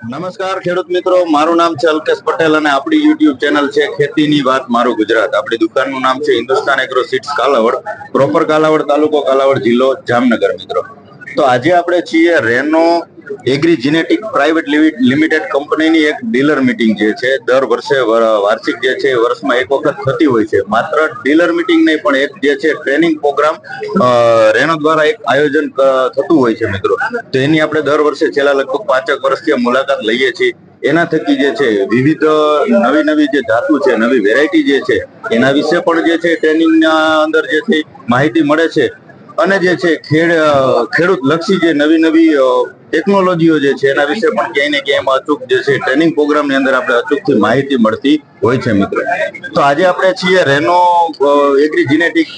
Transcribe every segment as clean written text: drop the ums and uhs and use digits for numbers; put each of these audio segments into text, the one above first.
નમસ્કાર ખેડૂત મિત્રો, મારું નામ છે અલ્કેશ પટેલ અને આપણી યુટ્યુબ ચેનલ છે ખેતીની વાત મારું ગુજરાત. આપણી દુકાનનું નામ છે Hindustan agro seeds Kalavad, proper Kalavad તાલુકો કાલાવડ જિલ્લો જામનગર. મિત્રો, તો આજે આપણે છીએ Reno agri genetic private limited કંપનીની એક ડીલર મીટિંગ જે છે દર વર્ષે વાર્ષિક જે છે વર્ષમાં એક વખત થતી હોય છે. માત્ર ડીલર મીટિંગ નહીં પણ એક જે છે ટ્રેનિંગ પ્રોગ્રામ રેનો દ્વારા એક આયોજન થતું હોય છે. મિત્રો, તો એની આપણે દર વર્ષે છેલ્લા લગભગ 5 વર્ષથી મુલાકાત લઈએ છીએ. એના થકી જે છે વિવિધ નવી જે ધાતુ છે, નવી વેરાયટી જે છે એના વિશે પણ જે છે ટ્રેનિંગના અંદર જે છે માહિતી મળે છે. અને જે છે ખેડૂત લક્ષી જે નવી ટેકનોલોજીઓ જે છે એના વિશે પણ ક્યાંય ને ક્યાંય અચૂક જે છે ટ્રેનિંગ પ્રોગ્રામની અંદર આપણે અચૂકથી માહિતી મળતી હોય છે. મિત્રો, તો આજે આપણે છીએ રેનો એગ્રી જીનેટિક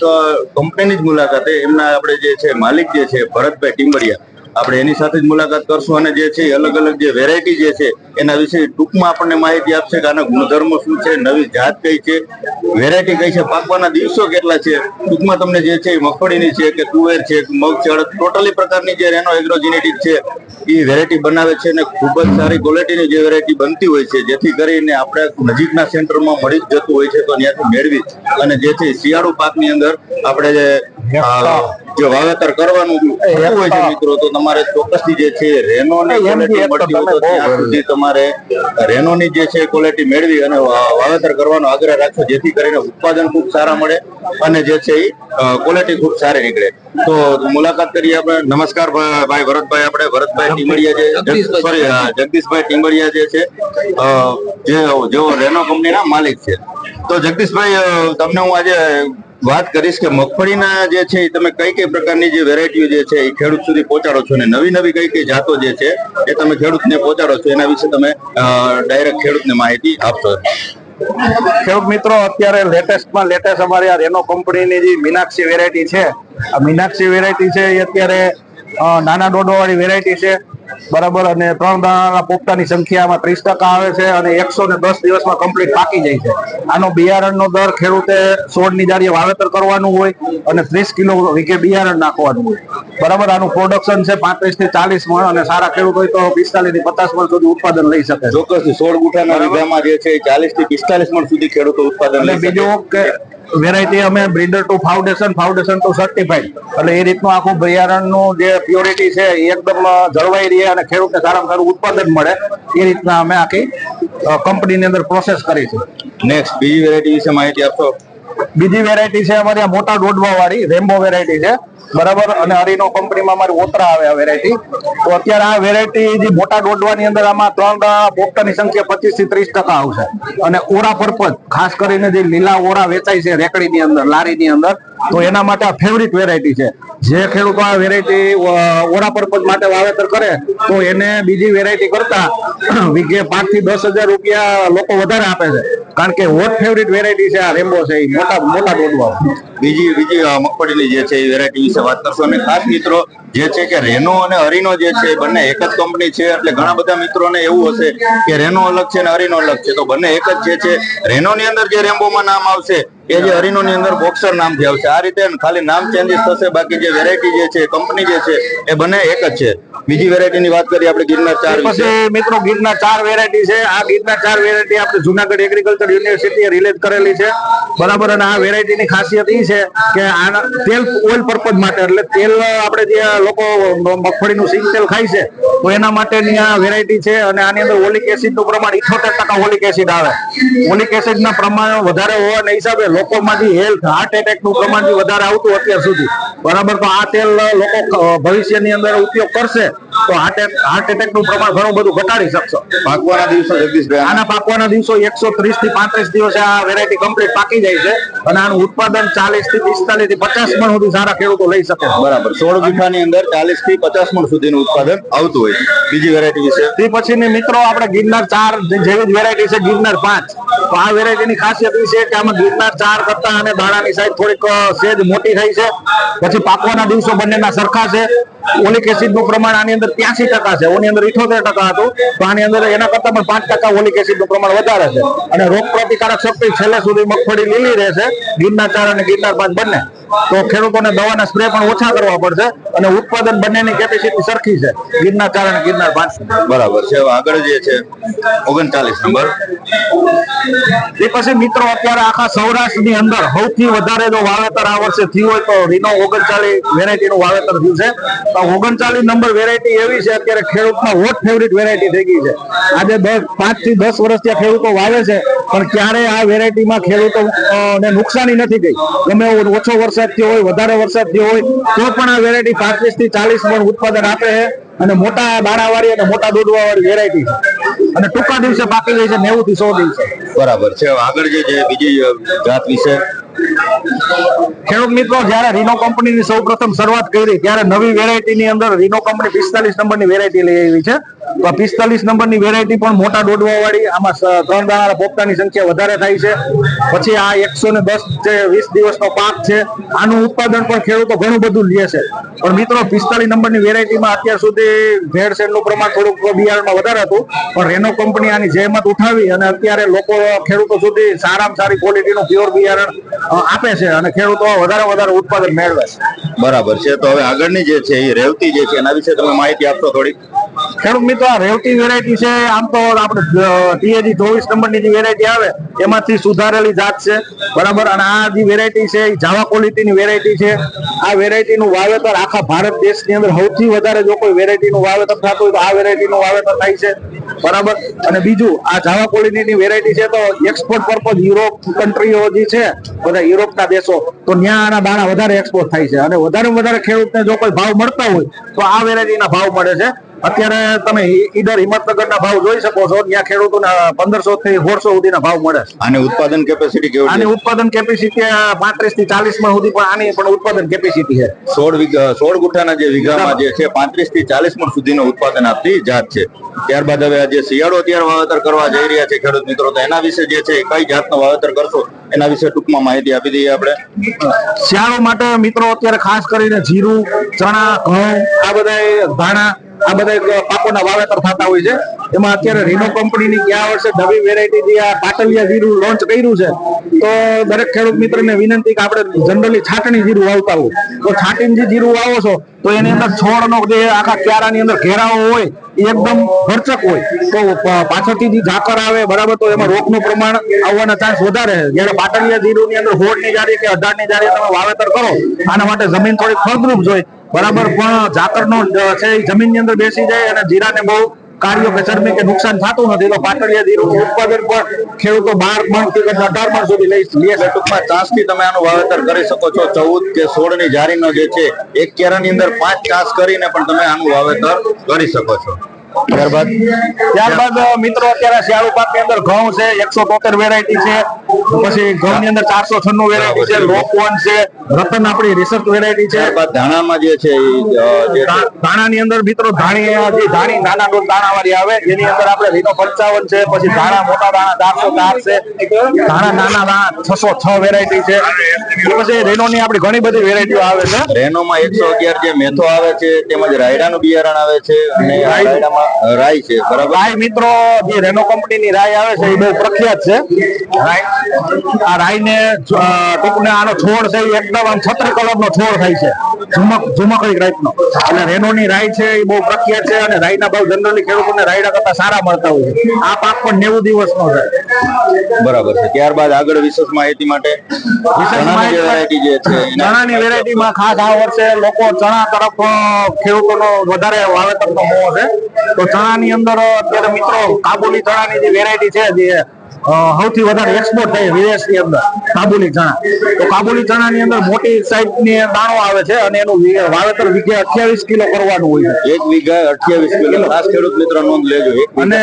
કંપનીની જ મુલાકાતે. એમના આપણે જે છે માલિક જે છે ભરતભાઈ ટીમ્બડિયા, આપણે એની સાથે જ મુલાકાત કરશું અને જે છે અલગ અલગ જે વેરાયટી જે છે એના વિશે ટૂંકમાં આપણને માહિતી આપશે કે આના ગુણધર્મો શું છે, નવી જાત કઈ છે, વેરાયટી કઈ છે, પાકવાના દિવસો કેટલા છે. ટૂંકમાં તમને જે છે મગફળીની છે કે તુવેર છે, મગ છે, ટોટલી પ્રકારની જે રેનો એગ્રો જીનેટિક છે એ વેરાયટી બનાવે છે અને ખૂબ જ સારી ક્વોલિટીની જે વેરાયટી બનતી હોય છે, જેથી કરીને આપણે નજીકના સેન્ટરમાં મળી જ જતું હોય છે. તો ત્યાંથી મેળવી અને જે છે શિયાળુ પાકની અંદર આપણે જે વાવેતર કરવાનું હોય છે મિત્રો, તો તમારે ચોક્કસથી જે છે રેનોની ક્વોલિટી મળતી હોય તો ત્યાં સુધી તમારે રેનોની જે છે ક્વોલિટી મેળવી અને વાવેતર કરવાનો આગ્રહ રાખશો, જેથી કરીને ઉત્પાદન ખૂબ સારા મળે અને જે છે એ ક્વોલિટી ખૂબ સારી નીકળે. તો મુલાકાત કરીએ આપણે. નમસ્કાર ભાઈ ભરતભાઈ. આપણે ભરતભાઈ ટીમ્બડિયા જગદીશભાઈ ટીમ્બડિયા જે છે જેઓ રેનો કંપનીના માલિક છે. તો જગદીશભાઈ, તમને હું આજે વાત કરીશ કે મગફળીના જે છે તમે કઈ પ્રકારની જે વેરાયટીઓ જે છે એ ખેડૂત સુધી પહોંચાડો છો અને નવી કઈ જાતો જે છે એ તમે ખેડૂતને પહોંચાડો છો, એના વિશે તમે ડાયરેક્ટ ખેડૂતને માહિતી આપશો. ખેડૂત મિત્રો, અત્યારે લેટેસ્ટમાં લેટેસ્ટ અમારી આ રેનો કંપનીની જે મીનાક્ષી વેરાયટી છે, આ મીનાક્ષી વેરાયટી છે એ અત્યારે નાના ડોડો વાળી વેરાયટી છે, બરાબર. અને 3 દાણાના પોપટાની સંખ્યામાં 30% આવે છે અને 110 દિવસમાં કમ્પ્લીટ પાકી જાય છે. આનો બિયારણનો દર ખેડૂતે 16ની જારીએ વાવેતર કરવાનું હોય અને 30 કિલો વીઘે બિયારણ નાખવાનું હોય, બરાબર. આનું પ્રોડક્શન છે 35 થી 40 મણ અને સારા ખેડૂત હોય તો 45 થી 50 મણ સુધી ઉત્પાદન લઈ શકે. ચોક્કસથી 16 ગુઠાના વીઘામાં જે છે 40 થી 45 મણ સુધી ખેડૂતો ઉત્પાદન લઈ શકે. બીજું કે વેરાયટી અમે breeder to foundation to certified, એટલે એ રીતનું આખું બિયારણનું જે પ્યોરિટી છે એ એકદમ જળવાઈ રહે અને ખેડૂતને સારામાં સારું ઉત્પાદન મળે એ રીતના અમે આખી કંપનીની અંદર પ્રોસેસ કરી છે. નેક્સ્ટ બીજી વેરાયટી વિશે માહિતી આપશો. બીજી વેરાયટી છે અમારી મોટા દોડવા વાળી રેમ્બો વેરાયટી છે, બરાબર. અને હરિનો કંપનીમાં અમારી ઓતરા આવે આ વેરાયટી. તો અત્યારે આ વેરાયટી જે મોટા દોડવાની અંદર આમાં 3 પોપટાની સંખ્યા 25 થી 30% આવશે અને ઓરા પર્પઝ ખાસ કરીને જે લીલા ઓરા વેચાય છે રેકડીની અંદર, લારીની અંદર, તો એના માટે આ ફેવરિટ વેરાયટી છે. જે ખેડૂતો આ વેરાયટી ઓરા પર્પઝ માટે વાવેતર કરે તો એને બીજી વેરાયટી કરતા વીઘે 5 થી 10,000 રૂપિયા લોકો વધારે આપે છે, કારણ કે હોટ ફેવરિટ વેરાયટી છે આ રેમ્બો છે, મોટા દોડવા. બીજી મગફળીની જે છે એ વેરાયટી વિશે વાત કરશો. અને ખાસ મિત્રો જે છે કે રેનો અને હરિનો જે છે બંને એક જ કંપની છે, એટલે ઘણા બધા મિત્રોને એવું હશે કે રેનો અલગ છે અને હરિનો અલગ છે, તો બંને એક જ છે. રેનો ની અંદર જે રેમ્બોમાં નામ આવશે એ જે હરિનો ની અંદર બોક્સર નામથી આવશે. આ રીતે ખાલી નામ ચેન્જીસ થશે, બાકી જે વેરાયટી જે છે કંપની જે છે એ બંને એક જ છે. બીજી વેરાયટી ની વાત કરીએ આપણે ગિરનાર 4 વિશે. મિત્રો ગિરનાર 4 વેરાયટી છે. આ ગિરનાર 4 વેરાયટી આપણે જુનાગઢ એગ્રીકલ્ચર યુનિવર્સિટીએ રિલીઝ કરેલી છે, બરાબર. અને આ વેરાયટીની ખાસિયત એ છે કે આના તેલ ઓઇલ પર્પઝ માટે, એટલે તેલ આપણે જે લોકો મગફળીનું સિંગ તેલ ખાય છે તો એના માટેની આ વેરાયટી છે. અને આની અંદર ઓલિક એસિડનું પ્રમાણ 78% ઓલિક એસિડ આવે. ઓલિક એસિડના પ્રમાણ વધારે હોવાના હિસાબે લોકોમાં જે હાર્ટ એટેકનું પ્રમાણ જે વધારે આવતું અત્યાર સુધી, બરાબર. તો આ તેલ લોકો ભવિષ્યની અંદર ઉપયોગ કરશે તો હાર્ટ એટેકનું પ્રમાણ ઘણું બધું ઘટાડી શકશો. પાકવાના દિવસો જગદીશભાઈ, આના પાકવાના દિવસો 130 થી 35 દિવસે આ વેરાયટી કમ્પ્લીટ પાકી જાય છે અને આનું ઉત્પાદન 40 થી 45 થી 50 મણ સુધી સારા ખેડૂતો લઈ શકે. બરાબર. 16 ગુઠાની અંદર 40 થી 50 મણ સુધીનું ઉત્પાદન આવતું હોય છે. બીજી વેરાયટી વિશે. તે પછીની મિત્રો આપણે ગિરનાર 4 જેવી જ વેરાયટી છે ગિરનાર 5. તો આ વેરાયટીની ખાસિયત એ છે કે આમાં ગિરનાર 4 કરતા અને દાણાની સાઈઝ થોડીક સેજ મોટી થઈ છે. પછી પાકવાના દિવસો બંનેના સરખા છે. ઓલિક એસિડ નું પ્રમાણ આની અંદર 83% છે, ઓની અંદર 78% હતું. તો આની અંદર એના કરતા પણ 5% ઓલિક એસિડ નું પ્રમાણ વધારે છે અને રોગ પ્રતિકારક શક્તિ છેલ્લે સુધી મગફળી લીલી રહેશે, ગિરનાર 4 અને ગિરનાર 5 બંને. તો ખેડૂતોને દવાના સ્પ્રે પણ ઓછા કરવા પડશે અને ઉત્પાદન બંનેની કેપેસિટી સરખી છે, ગિરનાર 4 અને ગિરનાર 5. બરાબર છે. હવે આગળ જે છે 39 નંબર. એ પછી મિત્રો અત્યારે આખા સૌરાષ્ટ્રની અંદર સૌથી વધારે જો વાવેતર આ વર્ષે થયું હોય તો રીનો 39 વેરાયટીનું વાવેતર થયું છે. તો 39 નંબર વેરાયટી એવી છે અત્યારે ખેડૂતમાં હોટ ફેવરિટ વેરાયટી થઈ ગઈ છે. આજે 5 થી 10 વર્ષ ત્યાં ખેડૂતો વાવે છે પણ ક્યારેય આ વેરાયટીમાં ખેડૂતોને નુકસાની નથી ગઈ. ગમે એવો ઓછો વરસાદ થયો હોય, વધારે વરસાદ થયો હોય તો પણ આ વેરાયટી 35 થી 40 મણ ઉત્પાદન આપે છે અને મોટા દાણાવાળી અને મોટા દોડવાવાળી વેરાયટી છે અને ટૂંકા દિવસે પાકી જાય છે 90 થી 100 દિવસે. બરાબર છે. હવે આગળ જે છે બીજી જાત વિશે. ખેડૂત મિત્રો જયારે રીનો કંપનીની સૌપ્રથમ શરૂઆત કરી ત્યારે નવી વેરાયટીની અંદર રીનો કંપની 45 નંબરની વેરાયટી લઈ આવી છે. તો 45 નંબરની વેરાયટી પણ મોટા દોડવા વાળી, આમાં 3 દાણા પોપટાની સંખ્યા વધારે થાય છે. પછી આ 110 છે 20 દિવસનો પાક છે. આનું ઉત્પાદન પણ ખેડૂતો ઘણું બધું લે છે. પણ મિત્રો 45 નંબરની વેરાયટીમાં અત્યાર સુધી ભેળસેળનું પ્રમાણ થોડુંક બિયારણમાં વધારે હતું, પણ રેનો કંપની આની જહેમત ઉઠાવી અને અત્યારે લોકો ખેડૂતો સુધી સારામાં સારી ક્વોલિટીનું પ્યોર બિયારણ આપે છે અને ખેડૂતો વધારે ઉત્પાદન મેળવે છે. બરાબર છે. તો હવે આગળની જે છે એ રેવતી જે છે એના વિશે તમે માહિતી આપશો થોડી? ખેડૂત મિત્રો આ રેવતી વેરાયટી છે, આમ તો આપણે ટીએજી 24 નંબરની જે વેરાયટી આવે એમાંથી સુધારેલી જાત છે, બરાબર. અને આ જે વેરાયટી છે એ જાવા ક્વોલિટીની વેરાયટી છે. આ વેરાયટીનું વાવેતર આખા ભારત દેશની અંદર સૌથી વધારે જો કોઈ વેરાયટીનું વાવેતર થતું હોય તો આ વેરાયટીનું વાવેતર થાય છે, બરાબર. અને બીજું આ જાવા ક્વોલિટીની વેરાયટી છે તો એક્સપોર્ટ પર્પઝ યુરોપ કન્ટ્રીઓ જે છે બધા યુરોપના દેશો, તો ત્યાં આના દાણા વધારે એક્સપોર્ટ થાય છે અને વધારે ખેડૂતને જો કોઈ ભાવ મળતા હોય તો આ વેરાયટીના ભાવ મળે છે. અત્યારે તમે ઈડર હિંમતનગરના ભાવ જોઈ શકો છો, ત્યાં ખેડૂતોને 1500 થી 1600 સુધીના ભાવ મળે છે. આની ઉત્પાદન કેપેસિટી કેવી છે? આની ઉત્પાદન કેપેસિટી 35 થી 40 મણ સુધી પણ આની પણ ઉત્પાદન કેપેસિટી છે. 16 ગુઠાના જે વીઘામાં જે છે 35 થી 40 મણ સુધીનું ઉત્પાદન આપતી જાત છે. ત્યારબાદ હવે આજે શિયાળો અત્યારે વાવેતર કરવા જઈ રહ્યા છે ખેડૂત મિત્રો, તો એના વિશે જે છે કઈ જાતનું વાવેતર કરશો એના વિશે ટૂંકમાં માહિતી આપી દઈએ આપણે. શિયાળો માટે મિત્રો અત્યારે ખાસ કરીને જીરું, ચણા, ઘઉં, આ બધા ધાણા, આ બધા પાકોના વાવેતર થતા હોય છે. એમાં અત્યારે રીનો કંપનીની ગયા વર્ષે નવી વેરાયટી જે આ પાટલિયા જીરું લોન્ચ કર્યું છે, તો દરેક ખેડૂત મિત્રને વિનંતી કે આપણે જનરલી છાટણી જીરું વાવતા હોય તો છાટીને જે જીરું વાવો છો તો એની અંદર છોડનો જે આખા ક્યારાની અંદર ઘેરાવો હોય એ એકદમ ભરચક હોય તો પાછળથી જે ઝાકર આવે, બરાબર, તો એમાં રોગનું પ્રમાણ આવવાના ચાન્સ વધારે છે. જ્યારે પાટલિયા જીરુંની અંદર 16ની જારી કે 18ની જારી તમે વાવેતર કરો, આના માટે જમીન થોડી ફળદ્રુપ જોઈએ, બરાબર, પણ ઝાકરનો છે એ જમીનની અંદર બેસી જાય અને જીરાને બહુ કાર્યો કે ચરબી કે નુકસાન થતું નથી. તો પાટલિયા જીરુંનું ઉત્પાદન પણ ખેડૂતો 12 મણ થી 18 મણ સુધી લઈ લે છે. ટૂંકમાં ચાસથી તમે આનું વાવેતર કરી શકો છો. 14 કે 16ની જારીનો જે છે એક કેરાની અંદર 5 ચાસ કરીને પણ તમે આનું વાવેતર કરી શકો છો. ત્યારબાદ મિત્રો અત્યારે શિયાળુ પાકની અંદર ઘઉં છે 173 વેરાયટી છે, પછી ઘઉંની અંદર 496 વેરાયટી છે, લોકવન છે, રતન આપણી રિસર્ચ વેરાયટી છે. ત્યારબાદ ધાણામાં જે છે ધાણાની અંદર મિત્રો ધાણી નાના દાણાવાળી આવે જેની અંદર આપણે રીનો 55 છે, પછી ધાણા મોટા દાણા 404 છે, ધાણા નાના દાણા 606 વેરાયટી છે, પછી રેનોની આપણી ઘણી બધી વેરાયટીઓ આવે છે. રેનોમાં 111 જે મેથો આવે છે, તેમજ રાયડાનું બિયારણ આવે છે અને રાયડામાં રાઈ છે, બરાબર. રાઈ મિત્રો જે રેનો કંપનીની રાઈ આવે છે એ બહુ પ્રખ્યાત છે. આ રાઈને ટૂંકને આનો છોડ છે એકદમ આમ છત્રી કલરનો છોડ થાય છે, ઝુમકડી ટાઈપનો. એટલે રેનોની રાઈ છે એ બહુ પ્રખ્યાત છે અને રાઈના ભાવ જનરલી ખેડૂતોને રાયડા કરતા સારા મળતા હોય છે. આ પાક પણ 90 દિવસનો છે, બરાબર છે. ત્યારબાદ આગળ વિશેષ માહિતી માટે ચણાની વેરાયટીમાં ખાસ આ વર્ષે લોકો ચણા તરફ ખેડૂતોનો વધારે વાવેતરનો મોહ છે. તો ચણાની અંદર અત્યારે મિત્રો કાબુલી ચણાની જે વેરાયટી છે જે સૌથી વધારે એક્સપોર્ટ થાય વિદેશની અંદર, કાબુલી ચણા. તો કાબુલી ચણાની અંદર મોટી સાઈઝની દાણો આવે છે અને એનું વાવેતર વીઘે 28 કિલો કરવાનું હોય છે. એક વીઘા 28 કિલો. ખાસ ખેડૂત મિત્ર નોંધ લેજો. અને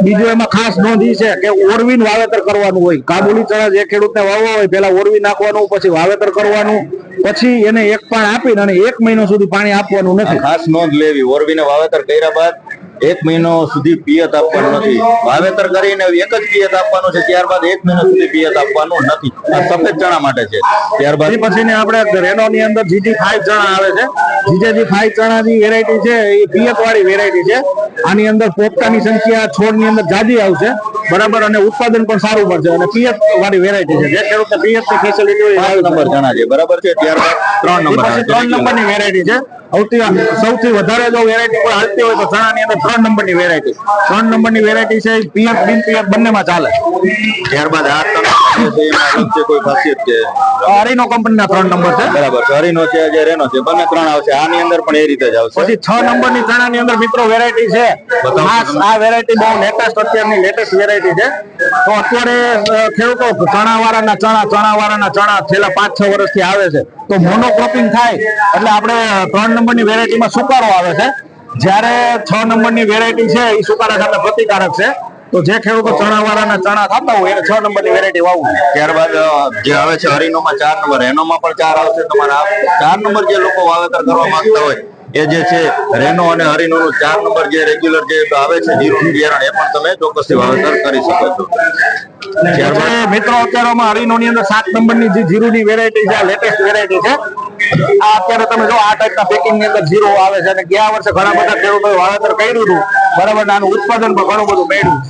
બીજું એમાં ખાસ નોંધ એ છે કે ઓરવીન વાવેતર કરવાનું હોય. કાબુલી ચણા જે ખેડૂતને વાવવા હોય પેલા ઓરવી નાખવાનું, પછી વાવેતર કરવાનું, પછી એને એક પાણ આપીને અને 1 મહિનો સુધી પાણી આપવાનું નથી. ખાસ નોંધ લેવી, ઓરવીને વાવેતર કર્યા બાદ 1 મહિનો સુધી પિયત આપવાનું નથી. વાવેતર કરીને એક જ પિયત આપવાનું છે, ત્યારબાદ 1 મહિનો સુધી પિયત આપવાનું નથી. આ સફેદ ચણા માટે છે. ત્યારબાદ પછી આપણે રેનોની અંદર GT5 ચણા આવે છે. GT5 ચણાની વેરાયટી છે એ પિયત વાળી વેરાયટી છે. આની અંદર પોપટાની સંખ્યા છોડની અંદર જાજી આવશે બરાબર, અને ઉત્પાદન પણ સારું મળશે અને પિયત વાળી વેરાયટી છે. જે ખેડૂતને પિયત ની ફેસિલિટી હોય 5 નંબર ચણા છે, બરાબર છે. ત્યારબાદ 3 નંબર આવે છે. 3 નંબરની વેરાયટી છે. સૌથી વધારે જો વેરાયટી કોઈ હાલતી હોય તો ચણાની અંદર 3 નંબરની વેરાયટી. 3 નંબરની વેરાયટી છે, પિયત બિન પિયત બંનેમાં ચાલે. ત્યારબાદ આ ત્રણ જે છે એમાં અલગ છે, કોઈ ખાસિયત છે? હરીનો કંપનીના 3 નંબર છે. બરાબર છે. હરીનો છે, જે રેનો છે, બંને 3 આવશે. આની અંદર પણ એ રીતે જ આવશે. પછી 6 નંબરની ચણાની અંદર મિત્રો વેરાયટી છે. ખાસ આ વેરાયટી બહુ લેટેસ્ટ, અત્યારની લેટેસ્ટ વેરાયટી છે. તો અત્યારે ખેડૂતો ચણાવાળાના ચણા છેલ્લા 5-6 વર્ષથી આવે છે. તો મોનોક્રોપિંગ થાય એટલે આપણે 3 નંબરની વેરાયટીમાં સુકારો આવે છે. જ્યારે 6 નંબરની વેરાયટી છે એ સુકારા સામે પ્રતિકારક છે. તો જે ખેડૂતો ચણાવાળાના ચણા ખાતા હોય એને 6 નંબરની વેરાયટી વાવવું. ત્યારબાદ જે આવે છે હરીનોમાં 4 નંબર, રેનોમાં પણ 4 આવશે. તમારા 4 નંબર જે લોકો વાવેતર કરવા માંગતા હોય એ જે છે રેનો અને હરીનો નું 4 નંબર જે રેગ્યુલર જે આવે છે જીરુનું બિયારણ, એ પણ તમે ચોક્કસથી વાવેતર કરી શકો છો. ત્યારબાદ મિત્રો અત્યારે હરીનો ની અંદર 7 નંબરની જે જીરુની વેરાયટી છે, લેટેસ્ટ વેરાયટી છે. આ અત્યારે તમે જો આ ટાઈપના પેકિંગ ની અંદર જીરો આવે છે અને ગયા વર્ષે ઘણા બધા ખેડૂતોએ વાવેતર કર્યું હતું, બરાબર, આનું ઉત્પાદન પણ ઘણું બધું મેળવ્યું.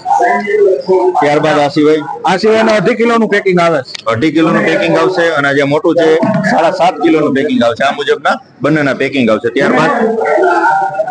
ત્યારબાદ આ સિવાયનું 2.5 કિલોનું પેકિંગ આવે છે. 2.5 કિલોનું પેકિંગ આવશે અને જે મોટું છે 7.5 કિલોનું પેકિંગ આવશે. આ મુજબના બંનેના પેકિંગ આવશે.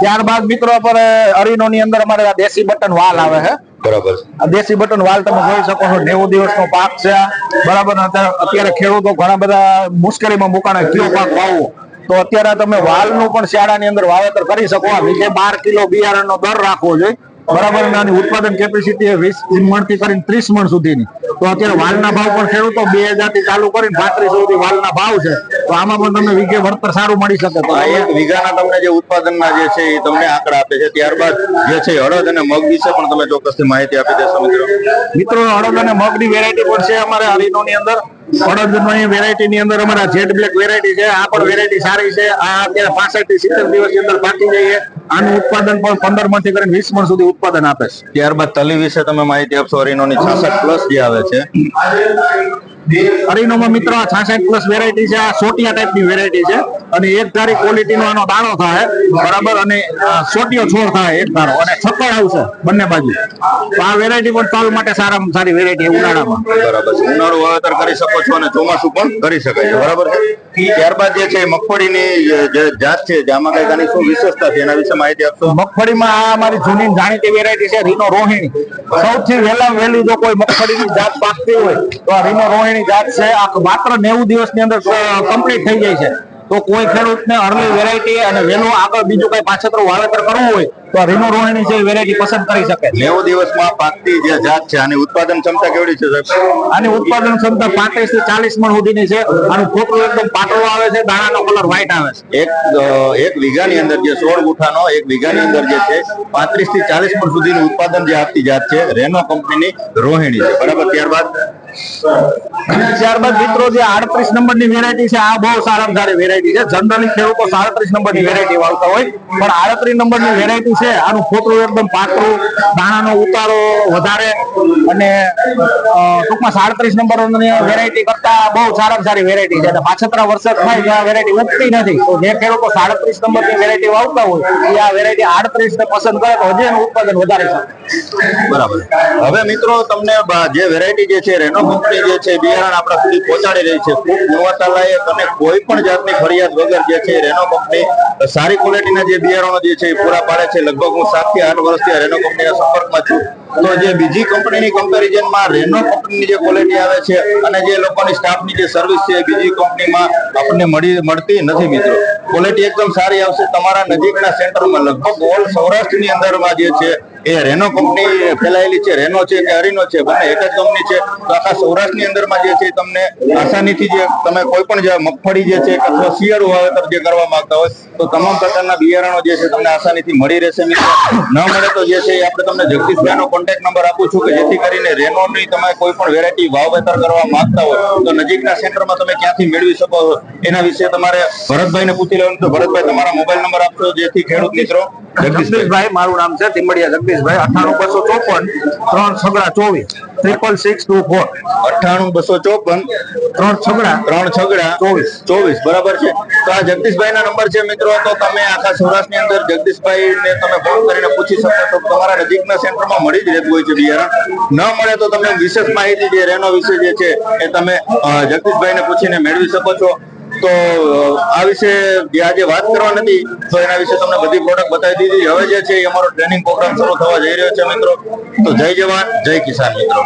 ત્યારબાદ મિત્રો પર હરીનો ની અંદર અમારે આ દેશી બટન વાલ આવે છે. બરાબર. આ દેશી બટન વાલ તમે જોઈ શકો છો, 90 દિવસનો પાક છે આ, બરાબર. અત્યારે ખેડૂતો ઘણા બધા મુશ્કેલીમાં મુકાણે કયો પાક વાવવો, તો અત્યારે તમે વાલનું પણ શિયાળાની અંદર વાવેતર કરી શકો. આ વીઘે 12 કિલો બિયારણનો દર રાખવો જોઈએ, બરાબર. આની ઉત્પાદન કેપેસિટી 20 મણથી કરીને 30 મણ સુધીની. તો અત્યારે વાલના ભાવ પણ ખેડૂતો 2000 થી ચાલુ કરીને 3500 સુધી વાલના ભાવ છે. તો આમાં પણ તમને વીઘે વળતર સારું મળી શકે. તો એક વીઘાના તમને જે ઉત્પાદનના જે છે એ તમને આંકડા આપે છે. ત્યારબાદ જે છે અડદ અને મગ વિશે પણ તમે ચોક્કસથી માહિતી આપી દેશો મિત્રો. અડદ અને મગની વેરાયટી પણ છે અમારે હરીનો ની અંદર. અડદની વેરાયટી ની અંદર અમારા જેડ બ્લેક વેરાયટી છે. આ પણ વેરાયટી સારી છે. આ અત્યારે 65 થી 70 દિવસની અંદર પાકી જઈએ. આનું ઉત્પાદન પણ 15 મણ થી કરીને 20 મણ સુધી ઉત્પાદન આપે છે. ત્યારબાદ તલી વિશે તમે માહિતી આપશો. હરીનોની 66+ જે આવે છે. હરીનોમાં મિત્રો 66+ વેરાયટી છે. આ સોટિયા ટાઈપની વેરાયટી છે અને એક ધારી ક્વોલિટીનો આનો દાણો થાય, બરાબર, અને સોટિયો છોડ થાય એક ધારો, અને છક્કડ આવશે બંને બાજુ. તો આ વેરાયટી પણ તલ માટે સારામાં સારી વેરાયટી ઉનાળામાં. બરાબર છે. ઉનાળુ વાવેતર કરી શકો છો અને ચોમાસું પણ કરી શકાય છે, બરાબર છે. ત્યારબાદ જે છે મગફળીની જે જાત છે, આમાં કઈ આની શું વિશેષતા છે એના વિશે માહિતી આપશો. મગફળીમાં આ અમારી જૂની જાણીતી વેરાયટી છે, રીનો રોહિણી. સૌથી વહેલી જો કોઈ મગફળીની જાત પાકતી હોય તો આ રીનો રોહિણી જાત છે. આ માત્ર 90 દિવસની અંદર કમ્પ્લીટ થઈ જાય છે. તો કોઈ ખેડૂતને અર્લી વેરાયટી અને વહેલું આગળ બીજું કઈ પાછતરું વાવેતર કરવું હોય તો રીનો રોહિણી છે વેરાયટી પસંદ કરી શકે. 90 દિવસમાં પાકતી જે જાત છે, આની ઉત્પાદન ક્ષમતા કેવડી છે સાહેબ? આની ઉત્પાદન ક્ષમતા 35 થી 40 મણ સુધીની છે. આનું ફોટો એકદમ પાતળો આવે છે, દાણાનો કલર વ્હાઈટ આવે છે. એક વીઘાની અંદર જે 16 ગુઠાનો એક વીઘાની અંદર જે છે 35 થી 40 મણ સુધીનું ઉત્પાદન જે આપતી જાત છે રેનો કંપનીની રોહિણી છે, બરાબર. ત્યારબાદ મિત્રો જે 38 નંબરની વેરાયટી છે, આ બહુ સારામાં સારી વેરાયટી છે. જનરલી ખેડૂતો 37 નંબરની વેરાયટી વાવતા હોય, પણ 38 નંબરની વેરાયટી છે. આનું ફોટલું એકદમ પાતળું, દાણાનો ઉતારો વધારે, અને ટૂંકમાં 37 નંબરની વેરાયટી કરતા બહુ સારામાં સારી વેરાયટી છે. પાછતરા વર્ષ થાય આ વેરાયટી ઉગતી નથી. તો જે ખેડૂતો 37 નંબરની વેરાયટી વાવતા હોય એ આ વેરાયટી 38 ને પસંદ કરે તો હજી એનું ઉત્પાદન વધારે છે, બરાબર. હવે મિત્રો તમને જે વેરાયટી જે છે રેનો કંપની જે છે બિયારણ આપણા સુધી પહોંચાડી રહી છે, ખૂબ ગુણવત્તાલાયક અને કોઈ પણ જાતની ફરિયાદ વગર જે છે રેનો કંપની સારી ક્વોલિટીના જે બિયારણો જે છે એ પૂરા પાડે છે. લગભગ હું 7 થી 8 વર્ષથી રેનો કંપનીના સંપર્કમાં છું. તો જે બીજી કંપનીની કમ્પેરિઝનમાં રેનો કંપનીની જે ક્વોલિટી આવે છે અને જે લોકોની સ્ટાફની જે સર્વિસ છે બીજી કંપનીમાં આપણને મળતી નથી મિત્રો. ક્વોલિટી એકદમ સારી આવશે. તમારા નજીકના સેન્ટરમાં લગભગ ઓલ સૌરાષ્ટ્રની અંદરમાં જે છે એ રેનો કંપની ફેલાયેલી છે. રેનો છે કે હરીનો છે, બંને એક જ કંપની છે. તો આખા સૌરાષ્ટ્રની અંદરમાં જે છે તમને આસાનીથી જે તમે કોઈ પણ જે મગફળી જે છે અથવા શિયાળુ વાવેતર જે કરવા માંગતા હોય તો તમામ પ્રકારના બિયારણો જે છે તમને આસાનીથી મળી રહેશે મિત્રો. ન મળે તો જે છે આપણે તમને જગદીશભાઈનો કોન્ટેક્ટ નંબર આપું છું કે જેથી કરીને રેનોની તમે કોઈ પણ વેરાયટી વાવેતર કરવા માંગતા હોય તો નજીકના સેન્ટરમાં તમે ક્યાંથી મેળવી શકો એના વિશે તમારે ભરતભાઈને પૂછી લેવાનું. તો ભરતભાઈ તમારા મોબાઈલ નંબર આપશો જેથી ખેડૂત મિત્રો જગદીશભાઈ મારું નામ છે ટીમડિયા જગદીશભાઈ 98 254 3 6 24 બરાબર છે. તો આ જગદીશભાઈ ના નંબર છે મિત્રો. તો તમે આખા સૌરાષ્ટ્ર ની અંદર જગદીશભાઈ ને તમે ફોન કરીને પૂછી શકો છો. તમારા નજીકના સેન્ટરમાં મળી જ રહેતું હોય છે બિયારણ. ન મળે તો તમને વિશેષ માહિતી જે રેનો વિશે જે છે એ તમે જગદીશભાઈ ને પૂછીને મેળવી શકો છો. તો આ વિશે જે આજે વાત કરવા નથી તો એના વિશે તમને બધી પ્રોડક્ટ બતાવી દીધી. હવે જે છે એ અમારો ટ્રેનિંગ પ્રોગ્રામ શરૂ થવા જઈ રહ્યો છે મિત્રો. તો જય જવાન જય કિસાન મિત્રો.